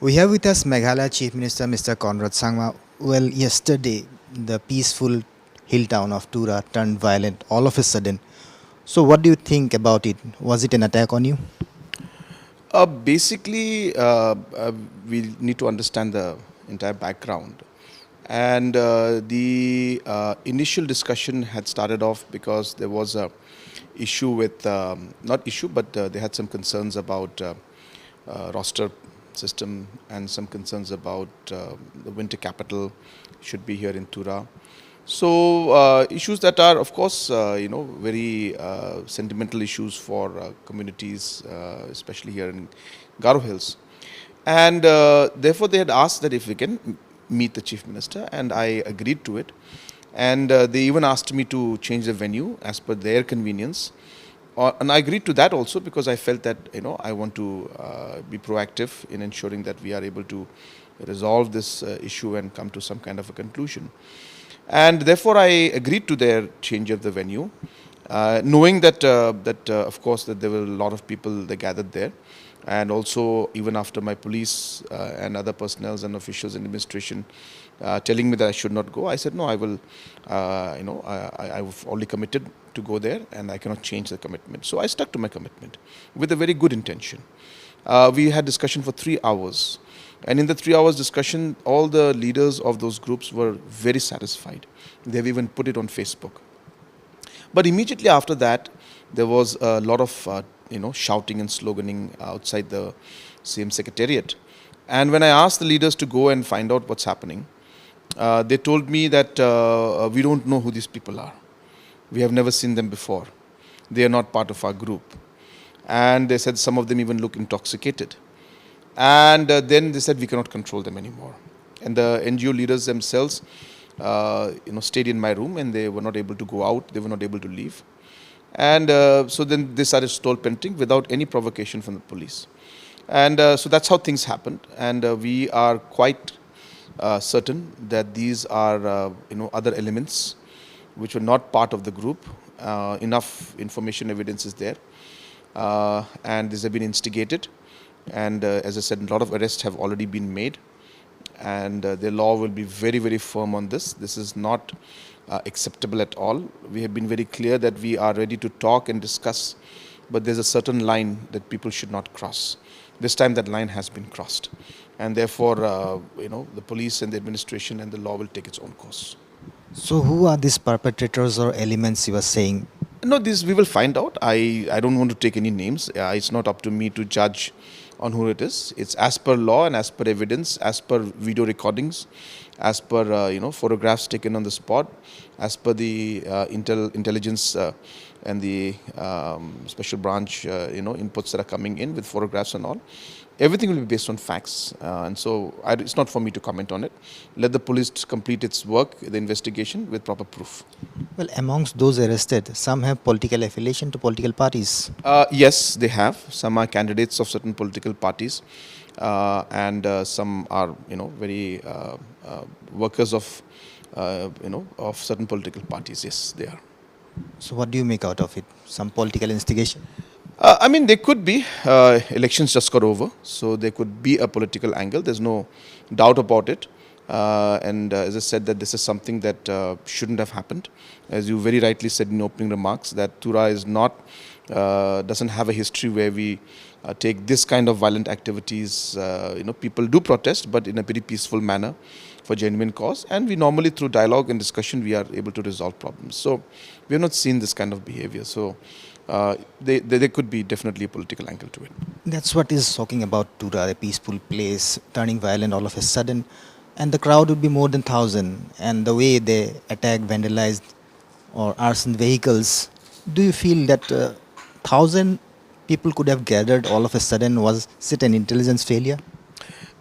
We have with us Meghalaya Chief Minister Mr. 𝗠𝗲𝗵𝗹𝗆. Well, yesterday the peaceful hill town of Tura turned violent all of a sudden. So what do you think about it? Was it an attack on you? Basically, we need to understand the entire background. And the initial discussion had started off because there was a issue with, not issue, but they had some concerns about roster system and some concerns about the winter capital should be here in Tura. So issues that are, of course, very sentimental issues for communities, especially here in Garo Hills. And therefore, they had asked that if we can meet the Chief Minister, and I agreed to it. And they even asked me to change the venue as per their convenience. And I agreed to that also because I felt that, I want to be proactive in ensuring that we are able to resolve this issue and come to some kind of a conclusion. And therefore, I agreed to their change of the venue, knowing that, of course, that there were a lot of people that gathered there. And also, even after my police and other personnel and officials in administration telling me that I should not go, I said, no, I will, I've already committed to go there and I cannot change the commitment. So I stuck to my commitment with a very good intention. We had discussion for 3 hours. And in the 3 hours discussion, all the leaders of those groups were very satisfied. They've even put it on Facebook. But immediately after that, there was a lot of shouting and sloganing outside the CM Secretariat. And when I asked the leaders to go and find out what's happening, they told me that we don't know who these people are. We have never seen them before. They are not part of our group. And they said some of them even look intoxicated. And then they said we cannot control them anymore. And the NGO leaders themselves, stayed in my room and they were not able to go out. They were not able to leave. And so then they started stole painting without any provocation from the police. And so that's how things happened. And we are quite certain that these are, other elements which were not part of the group. Enough information evidence is there. And these have been instigated. And as I said, a lot of arrests have already been made. And the law will be very, very firm on this. This is not acceptable at all. We have been very clear that we are ready to talk and discuss, but there's a certain line that people should not cross. This time that line has been crossed. And therefore, the police and the administration and the law will take its own course. So who are these perpetrators or elements you were saying? No, this we will find out. I don't want to take any names. It's not up to me to judge on who it is. It's as per law and as per evidence, as per video recordings, as per photographs taken on the spot, as per the intelligence and the special branch inputs that are coming in with photographs and all. Everything will be based on facts, and so it's not for me to comment on it. Let the police complete its work, the investigation, with proper proof. Well, amongst those arrested, some have political affiliation to political parties. Yes, they have. Some are candidates of certain political parties, and some are, very workers of, of certain political parties. Yes, they are. So what do you make out of it? Some political instigation? There could be. Elections just got over, so there could be a political angle. There's no doubt about it. And as I said, that this is something that shouldn't have happened. As you very rightly said in opening remarks, that Tura is not, doesn't have a history where we take this kind of violent activities. People do protest, but in a very peaceful manner for genuine cause. And we normally, through dialogue and discussion, we are able to resolve problems. So we have not seen this kind of behavior. So there could be definitely a political angle to it. That's what is talking about Tura, a peaceful place, turning violent all of a sudden. And the crowd would be more than 1,000. And the way they attack, vandalized or arson vehicles, do you feel that 1,000 people could have gathered all of a sudden? Was it an intelligence failure?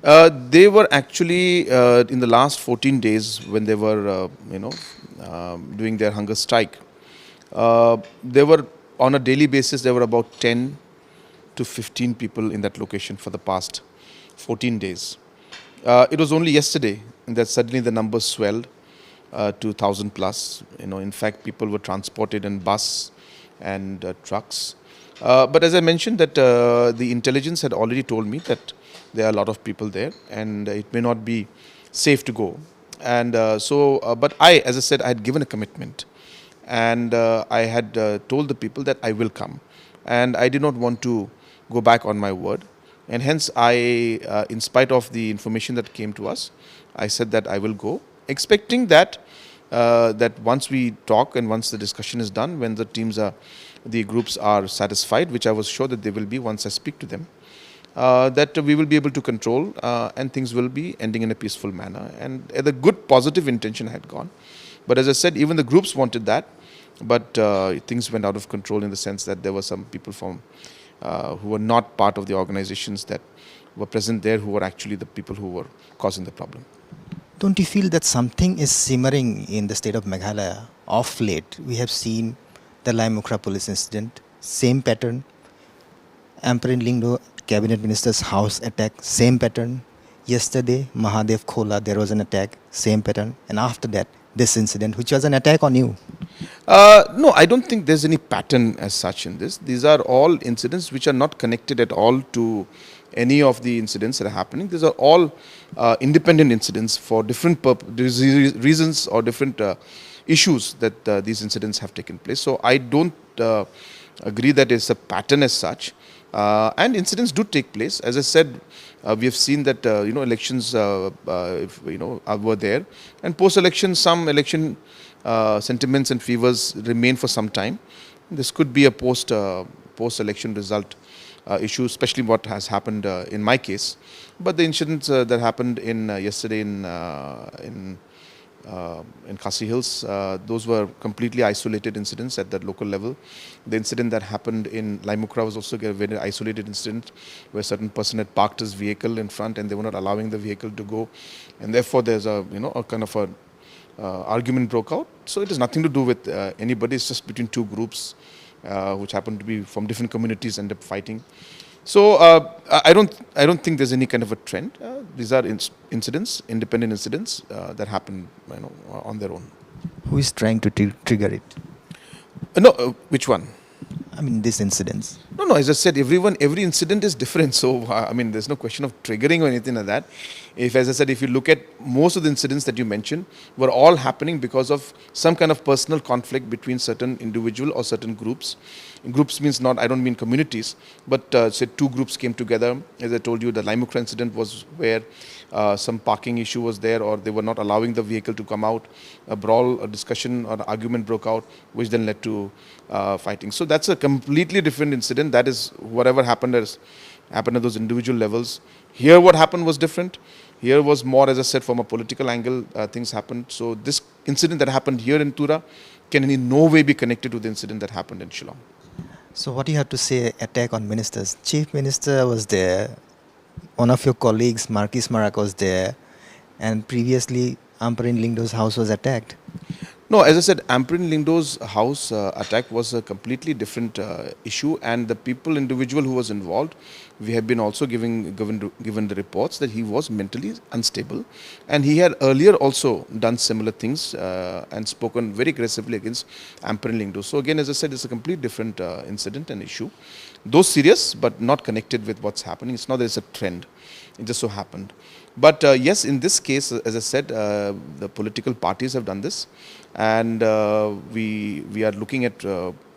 They were actually, in the last 14 days when they were, doing their hunger strike, they were, on a daily basis, there were about 10 to 15 people in that location for the past 14 days. It was only yesterday that suddenly the numbers swelled to 1,000 plus. In fact, people were transported in bus and trucks. But as I mentioned, that the intelligence had already told me that There are a lot of people there, and it may not be safe to go. And but as I said, I had given a commitment, and I had told the people that I will come, and I did not want to go back on my word, and hence in spite of the information that came to us, I said that I will go, expecting that that once we talk and once the discussion is done, when the groups are satisfied, which I was sure that they will be once I speak to them, that we will be able to control and things will be ending in a peaceful manner. And the good positive intention had gone. But as I said, even the groups wanted that, but things went out of control in the sense that there were some people who were not part of the organizations that were present there, who were actually the people who were causing the problem. Don't you feel that something is simmering in the state of Meghalaya of late? We have seen the 𝗏𝗏𝗵𝗹 police incident, same pattern. 𝗟𝗏𝗏𝗵𝗹 cabinet minister's house attack, same pattern. Yesterday, 𝗏𝗏𝗏𝗵𝗹, there was an attack, same pattern. And after that, this incident, which was an attack on you. No, I don't think there's any pattern as such in this. These are all incidents which are not connected at all to any of the incidents that are happening. These are all independent incidents for different reasons or different issues that these incidents have taken place. So I don't agree that it's a pattern as such. And incidents do take place. As I said, we have seen that elections were there, and post-election some election sentiments and fevers remain for some time. This could be a post-election result issue, especially what has happened in my case. But the incidents that happened yesterday in 𝗃𝗏𝗏𝗵𝗹 Hills, those were completely isolated incidents at that local level. The incident that happened in 𝗏𝗏𝗏𝗏 was also a very isolated incident where a certain person had parked his vehicle in front and they were not allowing the vehicle to go, and therefore there's a kind of a argument broke out. So it has nothing to do with anybody. It's just between two groups which happen to be from different communities end up fighting. So I don't think there's any kind of a trend. These are incidents, independent incidents that happen on their own. Who is trying to trigger it? No, which one? I mean, these incidents. No, as I said, every incident is different. So, I mean, there's no question of triggering or anything like that. As I said, if you look at most of the incidents that you mentioned, were all happening because of some kind of personal conflict between certain individual or certain groups. Groups means I don't mean communities, but say two groups came together. As I told you, the 𝗏𝗏𝗏𝗵𝗹 incident was where some parking issue was there, or they were not allowing the vehicle to come out. A brawl, a discussion, or an argument broke out, which then led to fighting. So that's a completely different incident. That is whatever happened at those individual levels. Here what happened was different. Here was more, as I said, from a political angle, things happened. So this incident that happened here in Tura can in no way be connected to the incident that happened in Shillong. So what do you have to say, attack on ministers? Chief Minister was there. One of your colleagues, Marquis Marak, was there. And previously, 𝗟𝗏𝗏𝗵𝗹's house was attacked. No, as I said, 𝗟𝗏𝗏𝗵𝗹's house attack was a completely different issue, and the individual who was involved, we have been also given the reports that he was mentally unstable, and he had earlier also done similar things and spoken very aggressively against 𝗟𝗏𝗏𝗵𝗹. So again, as I said, it's a completely different incident and issue, though serious, but not connected with what's happening. It's not that it's a trend. It just so happened. But yes, in this case, as I said, the political parties have done this, and we are looking at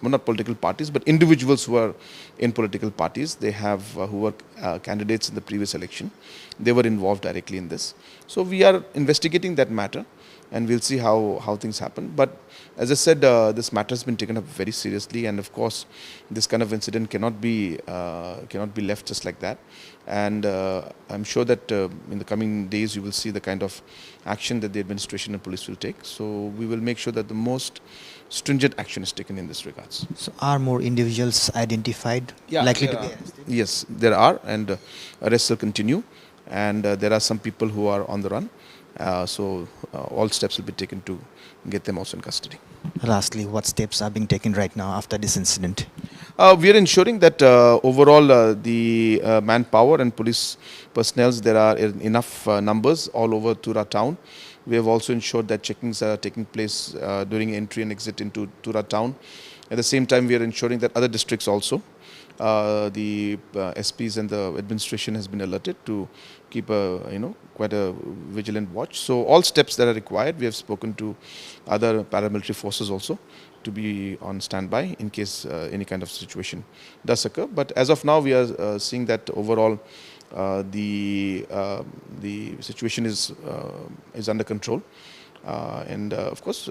not political parties, but individuals who are in political parties. They have who were candidates in the previous election. They were involved directly in this. So we are investigating that matter, and we'll see how things happen. But as I said, this matter has been taken up very seriously, and of course, this kind of incident cannot be left just like that. And I'm sure that in the coming days you will see the kind of action that the administration and police will take. So we will make sure that the most stringent action is taken in this regards. So are more individuals identified likely to be arrested? Yes, there are, and arrests will continue, and there are some people who are on the run. So all steps will be taken to get them also in custody. Lastly, what steps are being taken right now after this incident? We are ensuring that overall the manpower and police personnel, there are enough numbers all over Tura town. We have also ensured that checkings are taking place during entry and exit into Tura town. At the same time, we are ensuring that other districts also The SPs and the administration has been alerted to keep quite a vigilant watch. So all steps that are required, we have spoken to other paramilitary forces also to be on standby in case any kind of situation does occur. But as of now, we are seeing that overall the situation is under control. Of course,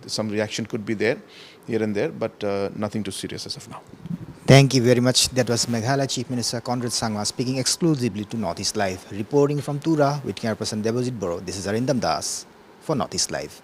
some reaction could be there, here and there, but nothing too serious as of now. Thank you very much. That was Meghalaya Chief Minister 𝗠𝗲𝗵𝗵𝗧 speaking exclusively to Northeast Live. Reporting from Tura with Camera Person 𝗟𝗏𝗵𝗵𝗧. This is 𝗟𝗜𝗏𝗍 for Northeast Live.